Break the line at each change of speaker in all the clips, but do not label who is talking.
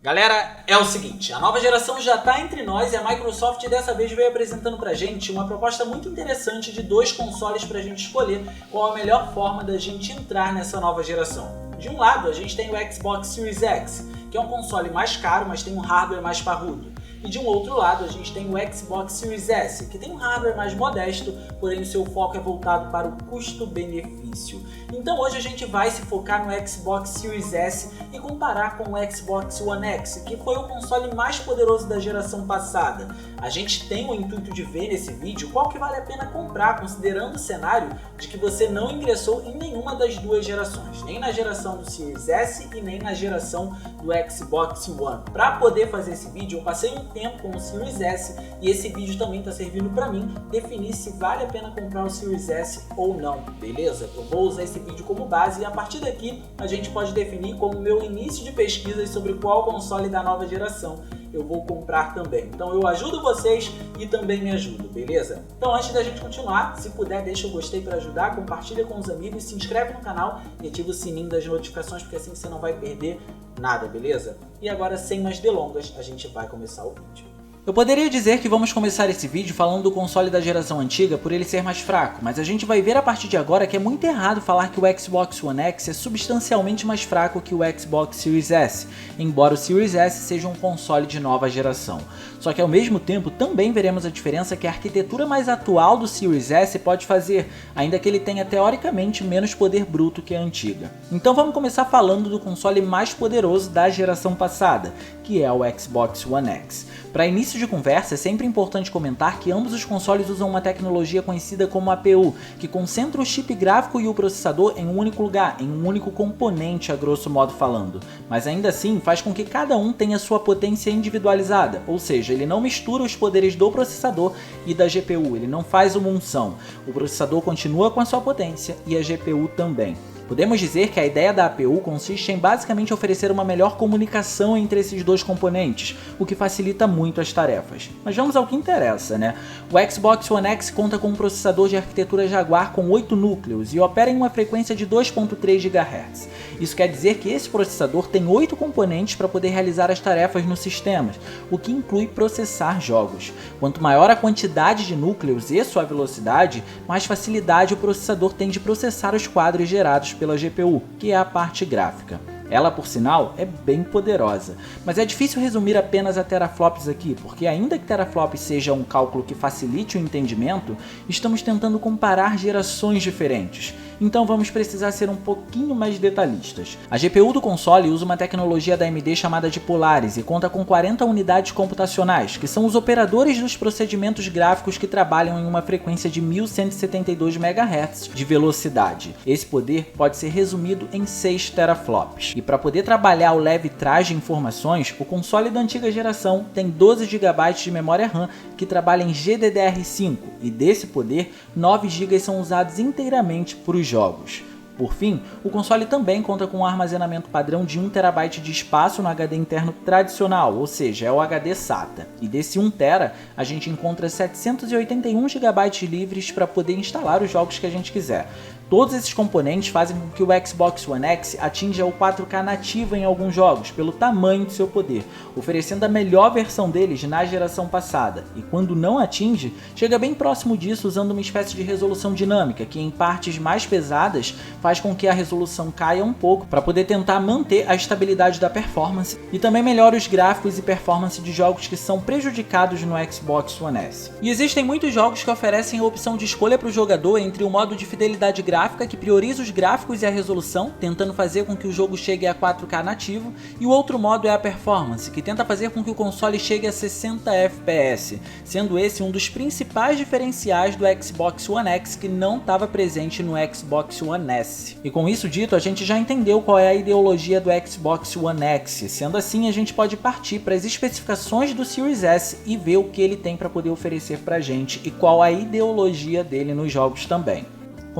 Galera, é o seguinte, a nova geração já está entre nós e a Microsoft dessa vez veio apresentando pra gente uma proposta muito interessante de dois consoles pra gente escolher qual a melhor forma da gente entrar nessa nova geração. De um lado, a gente tem o Xbox Series X, que é um console mais caro, mas tem um hardware mais parrudo. E de um outro lado, a gente tem o Xbox Series S, que tem um hardware mais modesto, porém o seu foco é voltado para o custo-benefício. Então hoje a gente vai se focar no Xbox Series S e comparar com o Xbox One X, que foi o console mais poderoso da geração passada. A gente tem o intuito de ver nesse vídeo qual que vale a pena comprar, considerando o cenário de que você não ingressou em nenhuma das duas gerações, nem na geração do Series S e nem na geração do Xbox One. Para poder fazer esse vídeo, eu passei um tempo com o Series S e esse vídeo também está servindo para mim definir se vale a pena comprar o Series S ou não, beleza? Eu vou usar esse vídeo como base e a partir daqui a gente pode definir como meu início de pesquisas sobre qual console da nova geração eu vou comprar também. Então eu ajudo vocês e também me ajudo, beleza? Então antes da gente continuar, se puder deixa o gostei para ajudar, compartilha com os amigos, se inscreve no canal e ativa o sininho das notificações porque assim você não vai perder nada, beleza? E agora sem mais delongas, a gente vai começar o vídeo. Eu poderia dizer que vamos começar esse vídeo falando do console da geração antiga por ele ser mais fraco, mas a gente vai ver a partir de agora que é muito errado falar que o Xbox One X é substancialmente mais fraco que o Xbox Series S, embora o Series S seja um console de nova geração. Só que ao mesmo tempo também veremos a diferença que a arquitetura mais atual do Series S pode fazer, ainda que ele tenha teoricamente menos poder bruto que a antiga. Então vamos começar falando do console mais poderoso da geração passada, que é o Xbox One X. Para início de conversa, é sempre importante comentar que ambos os consoles usam uma tecnologia conhecida como APU, que concentra o chip gráfico e o processador em um único lugar, em um único componente, a grosso modo falando. Mas ainda assim, faz com que cada um tenha sua potência individualizada, ou seja, ele não mistura os poderes do processador e da GPU, ele não faz uma unção. O processador continua com a sua potência e a GPU também. Podemos dizer que a ideia da APU consiste em basicamente oferecer uma melhor comunicação entre esses dois componentes, o que facilita muito as tarefas. Mas vamos ao que interessa, né? O Xbox One X conta com um processador de arquitetura Jaguar com 8 núcleos e opera em uma frequência de 2.3 GHz. Isso quer dizer que esse processador tem 8 componentes para poder realizar as tarefas nos sistemas, o que inclui processar jogos. Quanto maior a quantidade de núcleos e sua velocidade, mais facilidade o processador tem de processar os quadros gerados pela GPU, que é a parte gráfica. Ela, por sinal, é bem poderosa, mas é difícil resumir apenas a teraflops aqui, porque ainda que teraflops seja um cálculo que facilite o entendimento, estamos tentando comparar gerações diferentes. Então vamos precisar ser um pouquinho mais detalhistas. A GPU do console usa uma tecnologia da AMD chamada de Polaris e conta com 40 unidades computacionais, que são os operadores dos procedimentos gráficos que trabalham em uma frequência de 1172 MHz de velocidade. Esse poder pode ser resumido em 6 teraflops. E para poder trabalhar o leve traje informações, o console da antiga geração tem 12 GB de memória RAM que trabalha em GDDR5 e desse poder, 9 GB são usados inteiramente para os jogos. Por fim, o console também conta com um armazenamento padrão de 1 TB de espaço no HD interno tradicional, ou seja, é o HD SATA. E desse 1 TB, a gente encontra 781 GB livres para poder instalar os jogos que a gente quiser. Todos esses componentes fazem com que o Xbox One X atinja o 4K nativo em alguns jogos, pelo tamanho do seu poder, oferecendo a melhor versão deles na geração passada, e quando não atinge, chega bem próximo disso usando uma espécie de resolução dinâmica, que em partes mais pesadas faz com que a resolução caia um pouco para poder tentar manter a estabilidade da performance, e também melhora os gráficos e performance de jogos que são prejudicados no Xbox One S. E existem muitos jogos que oferecem a opção de escolha para o jogador entre o modo de fidelidade gráfica, que prioriza os gráficos e a resolução, tentando fazer com que o jogo chegue a 4K nativo, e o outro modo é a performance, que tenta fazer com que o console chegue a 60 FPS, sendo esse um dos principais diferenciais do Xbox One X que não estava presente no Xbox One S. E com isso dito, a gente já entendeu qual é a ideologia do Xbox One X, sendo assim a gente pode partir para as especificações do Series S e ver o que ele tem para poder oferecer pra gente e qual a ideologia dele nos jogos também.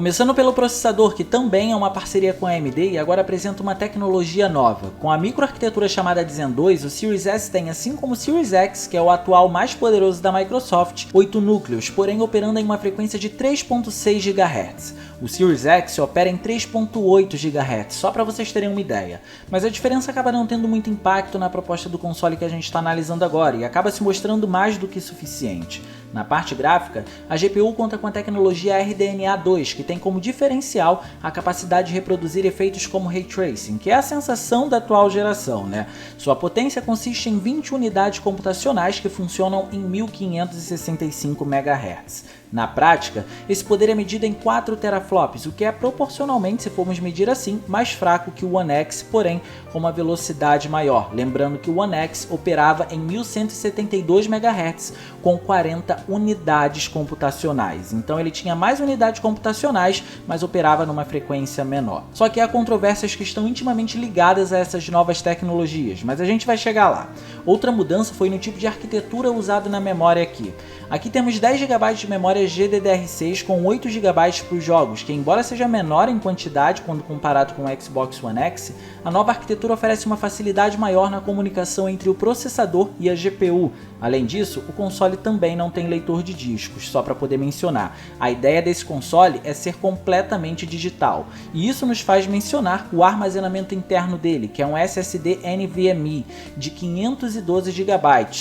Começando pelo processador, que também é uma parceria com a AMD e agora apresenta uma tecnologia nova. Com a microarquitetura chamada Zen 2, o Series S tem, assim como o Series X, que é o atual mais poderoso da Microsoft, 8 núcleos, porém operando em uma frequência de 3.6 GHz. O Series X opera em 3.8 GHz, só para vocês terem uma ideia. Mas a diferença acaba não tendo muito impacto na proposta do console que a gente está analisando agora e acaba se mostrando mais do que suficiente. Na parte gráfica, a GPU conta com a tecnologia RDNA 2, que tem como diferencial a capacidade de reproduzir efeitos como Ray Tracing, que é a sensação da atual geração, né? Sua potência consiste em 20 unidades computacionais que funcionam em 1565 MHz. Na prática, esse poder é medido em 4 teraflops, o que é proporcionalmente, se formos medir assim, mais fraco que o One X, porém com uma velocidade maior. Lembrando que o One X operava em 1172 MHz com 40 unidades computacionais. Então ele tinha mais unidades computacionais, mas operava numa frequência menor. Só que há controvérsias que estão intimamente ligadas a essas novas tecnologias, mas a gente vai chegar lá. Outra mudança foi no tipo de arquitetura usado na memória aqui. Aqui temos 10 GB de memória GDDR6 com 8 GB para os jogos, que embora seja menor em quantidade quando comparado com o Xbox One X, a nova arquitetura oferece uma facilidade maior na comunicação entre o processador e a GPU. Além disso, o console também não tem leitor de discos, só para poder mencionar. A ideia desse console é ser completamente digital, e isso nos faz mencionar o armazenamento interno dele, que é um SSD NVMe de 512 GB,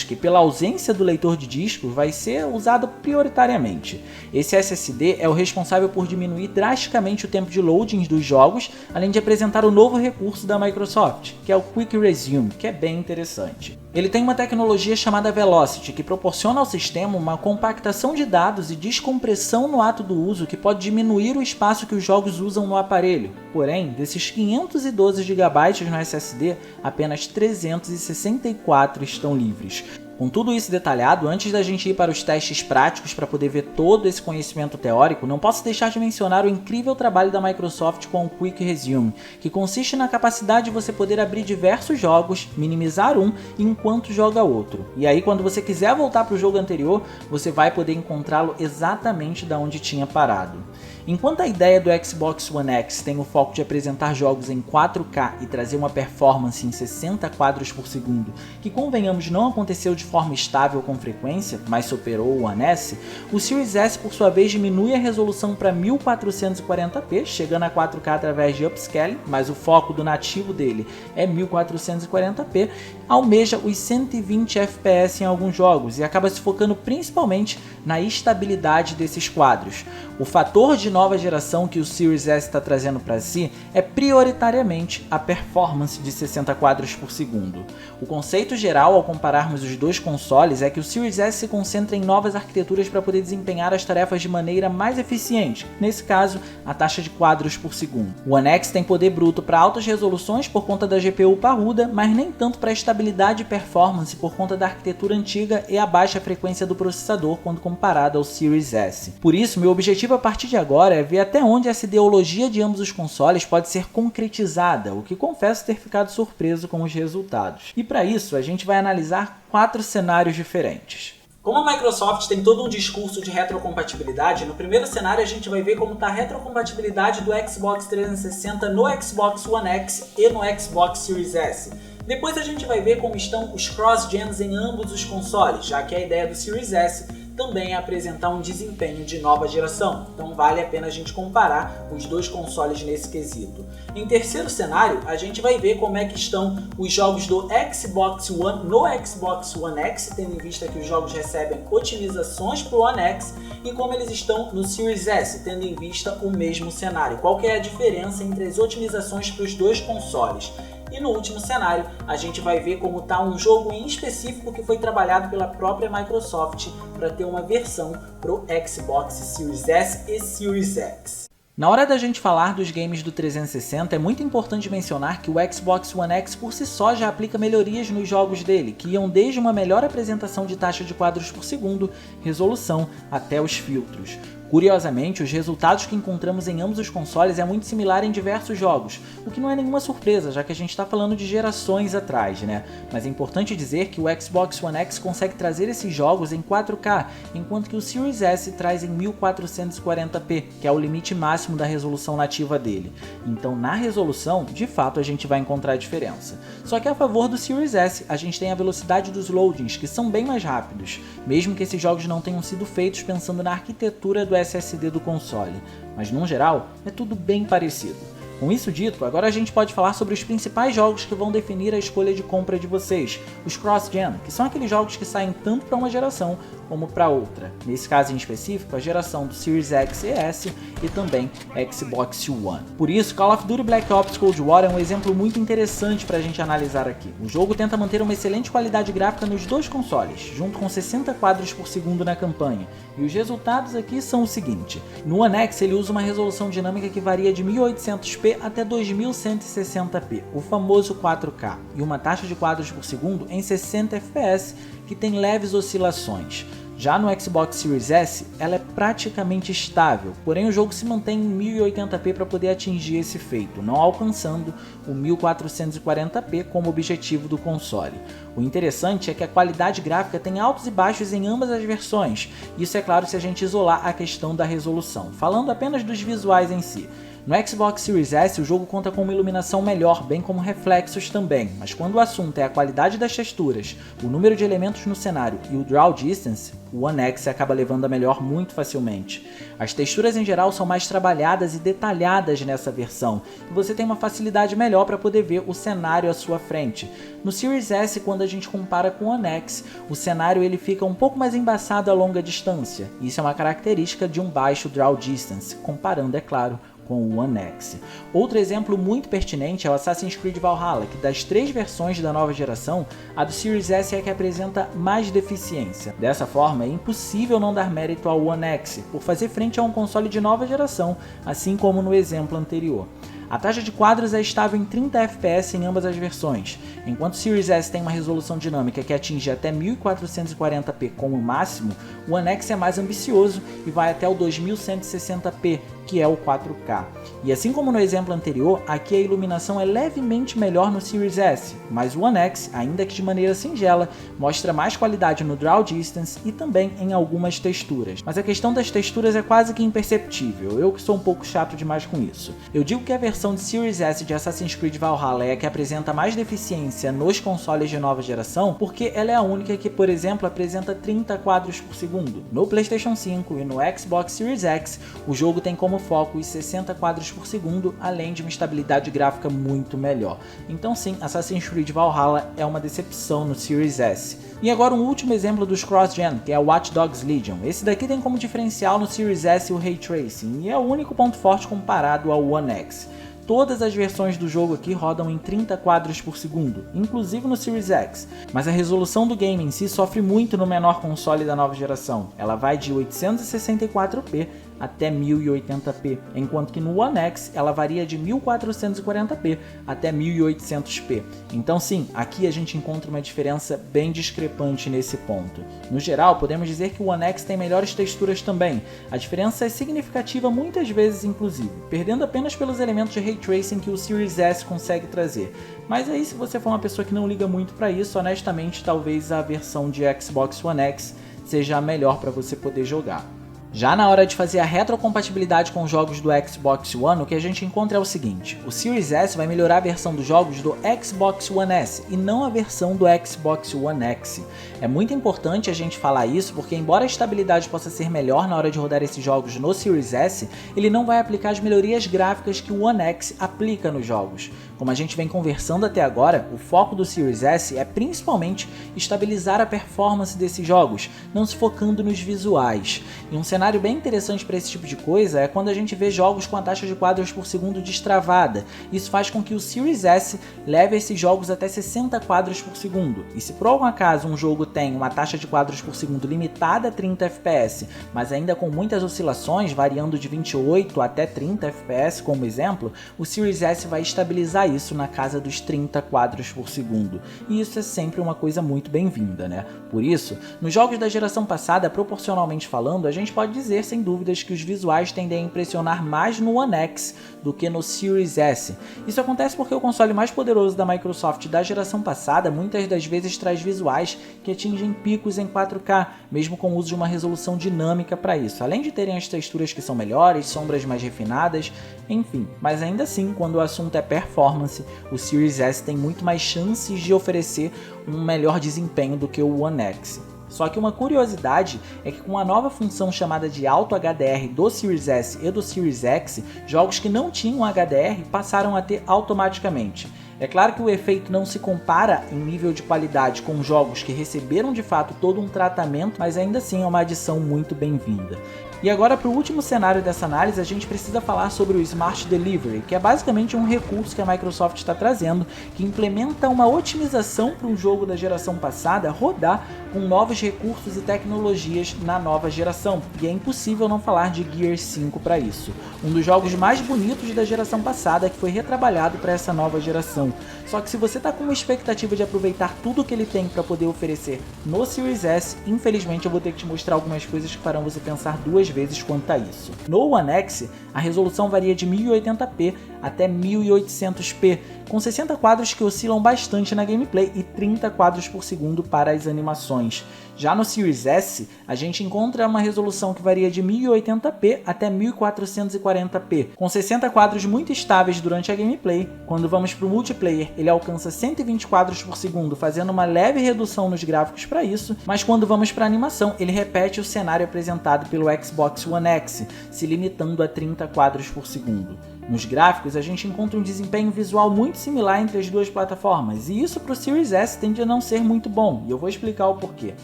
que pela ausência do leitor de discos vai ser usado prioritariamente. Esse SSD é o responsável por diminuir drasticamente o tempo de loadings dos jogos, além de apresentar o novo recurso da Microsoft, que é o Quick Resume, que é bem interessante. Ele tem uma tecnologia chamada Velocity, que proporciona ao sistema uma compactação de dados e descompressão no ato do uso que pode diminuir o espaço que os jogos usam no aparelho. Porém, desses 512 GB no SSD, apenas 364 estão livres. Com tudo isso detalhado, antes da gente ir para os testes práticos para poder ver todo esse conhecimento teórico, não posso deixar de mencionar o incrível trabalho da Microsoft com o Quick Resume, que consiste na capacidade de você poder abrir diversos jogos, minimizar um enquanto joga outro. E aí quando você quiser voltar para o jogo anterior, você vai poder encontrá-lo exatamente da onde tinha parado. Enquanto a ideia do Xbox One X tem o foco de apresentar jogos em 4K e trazer uma performance em 60 quadros por segundo, que convenhamos não aconteceu de forma estável com frequência, mas superou o One S, o Series S por sua vez diminui a resolução para 1440p, chegando a 4K através de upscaling, mas o foco do nativo dele é 1440p, almeja os 120 FPS em alguns jogos e acaba se focando principalmente na estabilidade desses quadros. O fator de nova geração que o Series S está trazendo para si é prioritariamente a performance de 60 quadros por segundo. O conceito geral ao compararmos os dois consoles é que o Series S se concentra em novas arquiteturas para poder desempenhar as tarefas de maneira mais eficiente, nesse caso, a taxa de quadros por segundo. O One X tem poder bruto para altas resoluções por conta da GPU parruda, mas nem tanto para estabilidade e performance por conta da arquitetura antiga e a baixa frequência do processador quando comparado ao Series S. Por isso, meu objetivo a partir de agora é ver até onde essa ideologia de ambos os consoles pode ser concretizada, o que confesso ter ficado surpreso com os resultados. E para isso, a gente vai analisar 4 cenários diferentes.
Como a Microsoft tem todo um discurso de retrocompatibilidade, no primeiro cenário a gente vai ver como está a retrocompatibilidade do Xbox 360 no Xbox One X e no Xbox Series S. Depois a gente vai ver como estão os cross-gens em ambos os consoles, já que a ideia do Series S também é apresentar um desempenho de nova geração, então vale a pena a gente comparar os dois consoles nesse quesito. Em terceiro cenário, a gente vai ver como é que estão os jogos do Xbox One no Xbox One X, tendo em vista que os jogos recebem otimizações para o One X, e como eles estão no Series S, tendo em vista o mesmo cenário. Qual que é a diferença entre as otimizações para os dois consoles? E no último cenário, a gente vai ver como está um jogo em específico que foi trabalhado pela própria Microsoft para ter uma versão para o Xbox Series S e Series X.
Na hora da gente falar dos games do 360, é muito importante mencionar que o Xbox One X por si só já aplica melhorias nos jogos dele, que iam desde uma melhor apresentação de taxa de quadros por segundo, resolução, até os filtros. Curiosamente, os resultados que encontramos em ambos os consoles é muito similar em diversos jogos, o que não é nenhuma surpresa, já que a gente está falando de gerações atrás, né? Mas é importante dizer que o Xbox One X consegue trazer esses jogos em 4K, enquanto que o Series S traz em 1440p, que é o limite máximo da resolução nativa dele. Então, na resolução, de fato a gente vai encontrar a diferença. Só que a favor do Series S, a gente tem a velocidade dos loadings, que são bem mais rápidos, mesmo que esses jogos não tenham sido feitos pensando na arquitetura do SSD do console, mas no geral é tudo bem parecido. Com isso dito, agora a gente pode falar sobre os principais jogos que vão definir a escolha de compra de vocês, os cross-gen, que são aqueles jogos que saem tanto para uma geração como para outra. Nesse caso em específico, a geração do Series X e S e também Xbox One. Por isso, Call of Duty Black Ops Cold War é um exemplo muito interessante para a gente analisar aqui. O jogo tenta manter uma excelente qualidade gráfica nos dois consoles, junto com 60 quadros por segundo na campanha, e os resultados aqui são o seguinte: no One X ele usa uma resolução dinâmica que varia de 1800p até 2160p, o famoso 4K, e uma taxa de quadros por segundo em 60 fps, que tem leves oscilações. Já no Xbox Series S, ela é praticamente estável, porém o jogo se mantém em 1080p para poder atingir esse feito, não alcançando o 1440p como objetivo do console. O interessante é que a qualidade gráfica tem altos e baixos em ambas as versões, isso é claro se a gente isolar a questão da resolução, falando apenas dos visuais em si. No Xbox Series S, o jogo conta com uma iluminação melhor, bem como reflexos também, mas quando o assunto é a qualidade das texturas, o número de elementos no cenário e o draw distance, o One X acaba levando a melhor muito facilmente. As texturas em geral são mais trabalhadas e detalhadas nessa versão, e você tem uma facilidade melhor para poder ver o cenário à sua frente. No Series S, quando a gente compara com o One X, o cenário ele fica um pouco mais embaçado a longa distância. Isso é uma característica de um baixo draw distance, comparando, é claro, com o One X. Outro exemplo muito pertinente é o Assassin's Creed Valhalla, que das 3 versões da nova geração, a do Series S é a que apresenta mais deficiência. Dessa forma, é impossível não dar mérito ao One X, por fazer frente a um console de nova geração, assim como no exemplo anterior. A taxa de quadros é estável em 30 fps em ambas as versões, enquanto o Series S tem uma resolução dinâmica que atinge até 1440p como máximo, o One X é mais ambicioso e vai até o 2160p, que é o 4K. E assim como no exemplo anterior, aqui a iluminação é levemente melhor no Series S, mas o One X, ainda que de maneira singela, mostra mais qualidade no draw distance e também em algumas texturas. Mas a questão das texturas é quase que imperceptível, eu que sou um pouco chato demais com isso. Eu digo que a versão de Series S de Assassin's Creed Valhalla é a que apresenta mais deficiência nos consoles de nova geração, porque ela é a única que, por exemplo, apresenta 30 quadros por segundo. No PlayStation 5 e no Xbox Series X, o jogo tem como foco os 60 quadros por segundo, além de uma estabilidade gráfica muito melhor. Então sim, Assassin's Creed Valhalla é uma decepção no Series S. E agora um último exemplo dos cross-gen, que é o Watch Dogs Legion. Esse daqui tem como diferencial no Series S o Ray Tracing, e é o único ponto forte comparado ao One X. Todas as versões do jogo aqui rodam em 30 quadros por segundo, inclusive no Series X, mas a resolução do game em si sofre muito no menor console da nova geração. Ela vai de 864p até 1080p, enquanto que no One X ela varia de 1440p até 1800p. Então sim, aqui a gente encontra uma diferença bem discrepante nesse ponto. No geral, podemos dizer que o One X tem melhores texturas também. A diferença é significativa muitas vezes inclusive, perdendo apenas pelos elementos de Ray Tracing que o Series S consegue trazer. Mas aí se você for uma pessoa que não liga muito para isso, honestamente talvez a versão de Xbox One X seja a melhor para você poder jogar. Já na hora de fazer a retrocompatibilidade com os jogos do Xbox One, o que a gente encontra é o seguinte: o Series S vai melhorar a versão dos jogos do Xbox One S e não a versão do Xbox One X. É muito importante a gente falar isso porque, embora a estabilidade possa ser melhor na hora de rodar esses jogos no Series S, ele não vai aplicar as melhorias gráficas que o One X aplica nos jogos. Como a gente vem conversando até agora, o foco do Series S é principalmente estabilizar a performance desses jogos, não se focando nos visuais. E um cenário bem interessante para esse tipo de coisa é quando a gente vê jogos com a taxa de quadros por segundo destravada. Isso faz com que o Series S leve esses jogos até 60 quadros por segundo. E se por algum acaso um jogo tem uma taxa de quadros por segundo limitada a 30 fps, mas ainda com muitas oscilações, variando de 28 até 30 fps como exemplo, o Series S vai estabilizar
isso na casa dos 30 quadros por segundo, e isso é sempre uma coisa muito bem-vinda, né? Por isso, nos jogos da geração passada, proporcionalmente falando, a gente pode dizer sem dúvidas que os visuais tendem a impressionar mais no One X do que no Series S. Isso acontece porque o console mais poderoso da Microsoft da geração passada muitas das vezes traz visuais que atingem picos em 4K, mesmo com o uso de uma resolução dinâmica para isso, além de terem as texturas que são melhores, sombras mais refinadas, enfim. Mas ainda assim, quando o assunto é performance, o Series S tem muito mais chances de oferecer um melhor desempenho do que o One X. Só que uma curiosidade é que com a nova função chamada de Auto HDR do Series S e do Series X, jogos que não tinham HDR passaram a ter automaticamente. É claro que o efeito não se compara em nível de qualidade com jogos que receberam de fato todo um tratamento, mas ainda assim é uma adição muito bem-vinda. E agora, para o último cenário dessa análise, a gente precisa falar sobre o Smart Delivery, que é basicamente um recurso que a Microsoft está trazendo, que implementa uma otimização para um jogo da geração passada rodar com novos recursos e tecnologias na nova geração, e é impossível não falar de Gear 5 para isso. Um dos jogos mais bonitos da geração passada que foi retrabalhado para essa nova geração. Só que se você está com uma expectativa de aproveitar tudo que ele tem para poder oferecer no Series S, infelizmente eu vou ter que te mostrar algumas coisas que farão você pensar duas vezes quanto a isso. No One X, a resolução varia de 1080p até 1800p, com 60 quadros que oscilam bastante na gameplay e 30 quadros por segundo para as animações. Já no Series S, a gente encontra uma resolução que varia de 1080p até 1440p, com 60 quadros muito estáveis durante a gameplay. Quando vamos para o multiplayer, ele alcança 120 quadros por segundo, fazendo uma leve redução nos gráficos para isso, mas quando vamos para a animação, ele repete o cenário apresentado pelo Xbox One X, se limitando a 30 quadros por segundo. Nos gráficos, a gente encontra um desempenho visual muito similar entre as duas plataformas, e isso para o Series S tende a não ser muito bom, e eu vou explicar o porquê.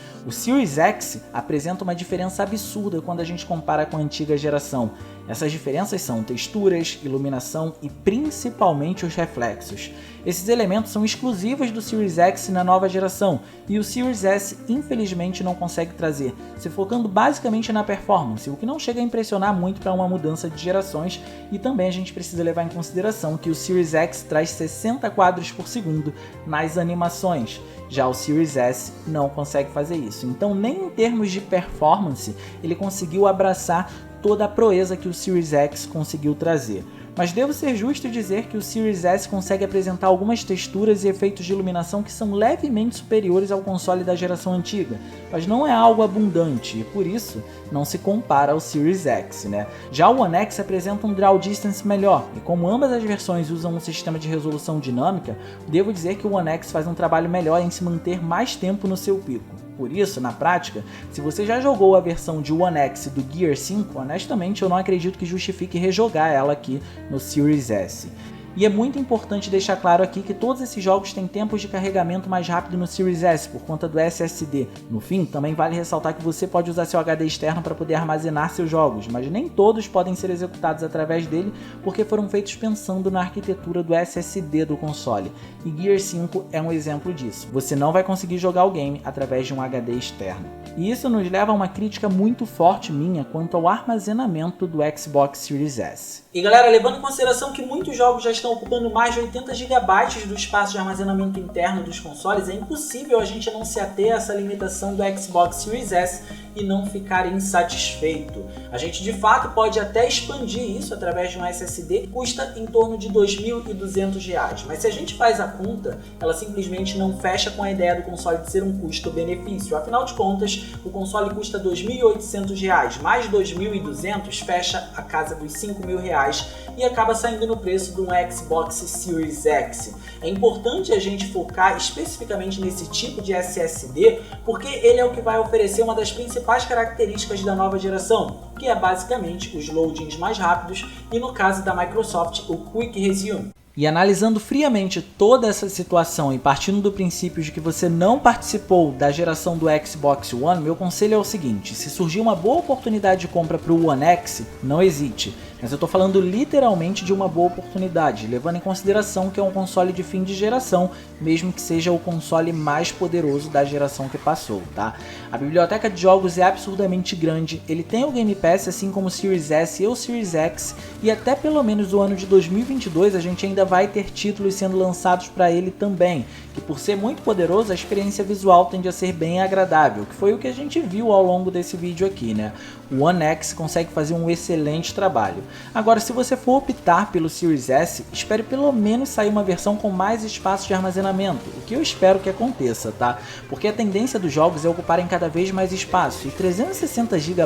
O Series X apresenta uma diferença absurda quando a gente compara com a antiga geração. Essas diferenças são texturas, iluminação e principalmente os reflexos. Esses elementos são exclusivos do Series X na nova geração, e o Series S infelizmente não consegue trazer, se focando basicamente na performance, o que não chega a impressionar muito para uma mudança de gerações, e também a gente precisa levar em consideração que o Series X traz 60 quadros por segundo nas animações, já o Series S não consegue fazer isso, então nem em termos de performance ele conseguiu abraçar toda a proeza que o Series X conseguiu trazer. Mas devo ser justo e dizer que o Series S consegue apresentar algumas texturas e efeitos de iluminação que são levemente superiores ao console da geração antiga, mas não é algo abundante e por isso não se compara ao Series X, né? Já o One X apresenta um draw distance melhor, e como ambas as versões usam um sistema de resolução dinâmica, devo dizer que o One X faz um trabalho melhor em se manter mais tempo no seu pico. Por isso, na prática, se você já jogou a versão de One X do Gear 5, honestamente eu não acredito que justifique rejogar ela aqui no Series S. E é muito importante deixar claro aqui que todos esses jogos têm tempos de carregamento mais rápido no Series S por conta do SSD. No fim, também vale ressaltar que você pode usar seu HD externo para poder armazenar seus jogos, mas nem todos podem ser executados através dele porque foram feitos pensando na arquitetura do SSD do console. E Gear 5 é um exemplo disso. Você não vai conseguir jogar o game através de um HD externo. E isso nos leva a uma crítica muito forte minha quanto ao armazenamento do Xbox Series S.
E galera, levando em consideração que muitos jogos já estão ocupando mais de 80 GB do espaço de armazenamento interno dos consoles, é impossível a gente não se ater a essa limitação do Xbox Series S e não ficar insatisfeito. A gente de fato pode até expandir isso através de um SSD que custa em torno de R$ 2.200, mas se a gente faz a conta, ela simplesmente não fecha com a ideia do console de ser um custo-benefício. Afinal de contas, o console custa R$ 2.800, mais R$ 2.200 fecha a casa dos R$ 5.000 e acaba saindo no preço de um Xbox Series X. É importante a gente focar especificamente nesse tipo de SSD porque ele é o que vai oferecer uma das principais características da nova geração, que é basicamente os loadings mais rápidos e, no caso da Microsoft, o Quick Resume.
E analisando friamente toda essa situação e partindo do princípio de que você não participou da geração do Xbox One, meu conselho é o seguinte: se surgir uma boa oportunidade de compra para o One X, não hesite. Mas eu tô falando literalmente de uma boa oportunidade, levando em consideração que é um console de fim de geração, mesmo que seja o console mais poderoso da geração que passou, tá? A biblioteca de jogos é absurdamente grande, ele tem o Game Pass assim como o Series S e o Series X, e até pelo menos o ano de 2022 a gente ainda vai ter títulos sendo lançados para ele também, que por ser muito poderoso a experiência visual tende a ser bem agradável, que foi o que a gente viu ao longo desse vídeo aqui, né? O One X consegue fazer um excelente trabalho. Agora, se você for optar pelo Series S, espere pelo menos sair uma versão com mais espaço de armazenamento, o que eu espero que aconteça, tá? Porque a tendência dos jogos é ocuparem cada vez mais espaço, e 360 GB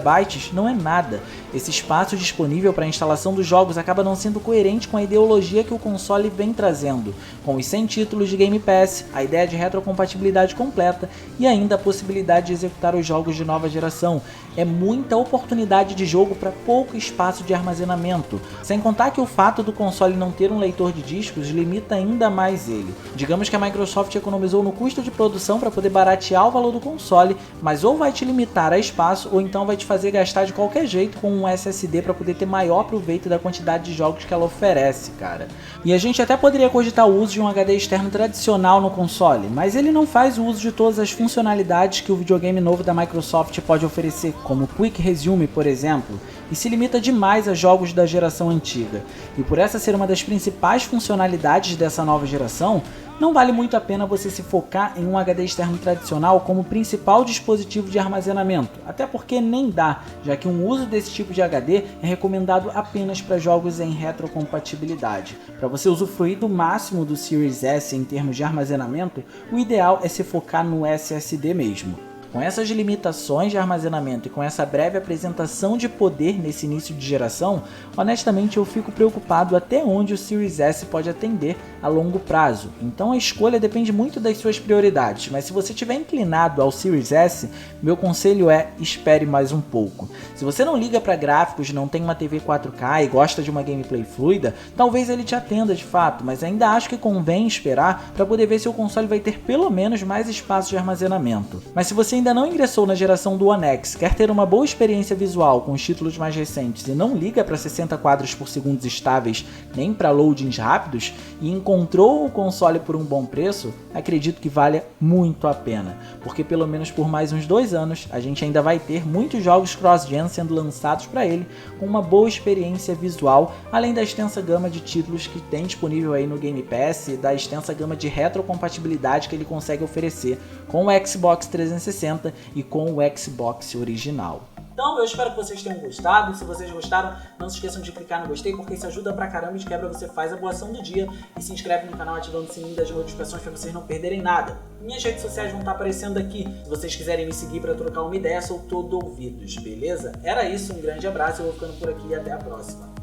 não é nada. Esse espaço disponível para a instalação dos jogos acaba não sendo coerente com a ideologia que o console vem trazendo, com os 100 títulos de Game Pass, a ideia de retrocompatibilidade completa e ainda a possibilidade de executar os jogos de nova geração. É muita oportunidade de jogo para pouco espaço de armazenamento, sem contar que o fato do console não ter um leitor de discos limita ainda mais ele. Digamos que a Microsoft economizou no custo de produção para poder baratear o valor do console, mas ou vai te limitar a espaço ou então vai te fazer gastar de qualquer jeito com um SSD para poder ter maior proveito da quantidade de jogos que ela oferece, cara. E a gente até poderia cogitar o uso de um HD externo tradicional no console, mas ele não faz o uso de todas as funcionalidades que o videogame novo da Microsoft pode oferecer, como Quick Resume, por exemplo, e se limita demais a jogos da geração antiga. E por essa ser uma das principais funcionalidades dessa nova geração, não vale muito a pena você se focar em um HD externo tradicional como principal dispositivo de armazenamento, até porque nem dá, já que um uso desse tipo de HD é recomendado apenas para jogos em retrocompatibilidade. Para você usufruir do máximo do Series S em termos de armazenamento, o ideal é se focar no SSD mesmo. Com essas limitações de armazenamento e com essa breve apresentação de poder nesse início de geração, honestamente eu fico preocupado até onde o Series S pode atender a longo prazo. Então a escolha depende muito das suas prioridades, mas se você estiver inclinado ao Series S, meu conselho é espere mais um pouco. Se você não liga para gráficos, não tem uma TV 4K e gosta de uma gameplay fluida, talvez ele te atenda de fato, mas ainda acho que convém esperar para poder ver se o console vai ter pelo menos mais espaço de armazenamento. Mas se você ainda não ingressou na geração do One X, quer ter uma boa experiência visual com os títulos mais recentes e não liga para 60 quadros por segundo estáveis nem para loadings rápidos e encontrou o console por um bom preço, acredito que valha muito a pena, porque pelo menos por mais uns 2 anos a gente ainda vai ter muitos jogos cross-gen sendo lançados para ele com uma boa experiência visual, além da extensa gama de títulos que tem disponível aí no Game Pass e da extensa gama de retrocompatibilidade que ele consegue oferecer com o Xbox 360 e com o Xbox original.
Então eu espero que vocês tenham gostado. Se vocês gostaram, não se esqueçam de clicar no gostei, porque isso ajuda pra caramba e de quebra você faz a boa ação do dia e se inscreve no canal ativando o sininho das notificações para vocês não perderem nada. Minhas redes sociais vão estar aparecendo aqui. Se vocês quiserem me seguir para trocar uma ideia, sou todo ouvidos, beleza? Era isso, um grande abraço, eu vou ficando por aqui e até a próxima.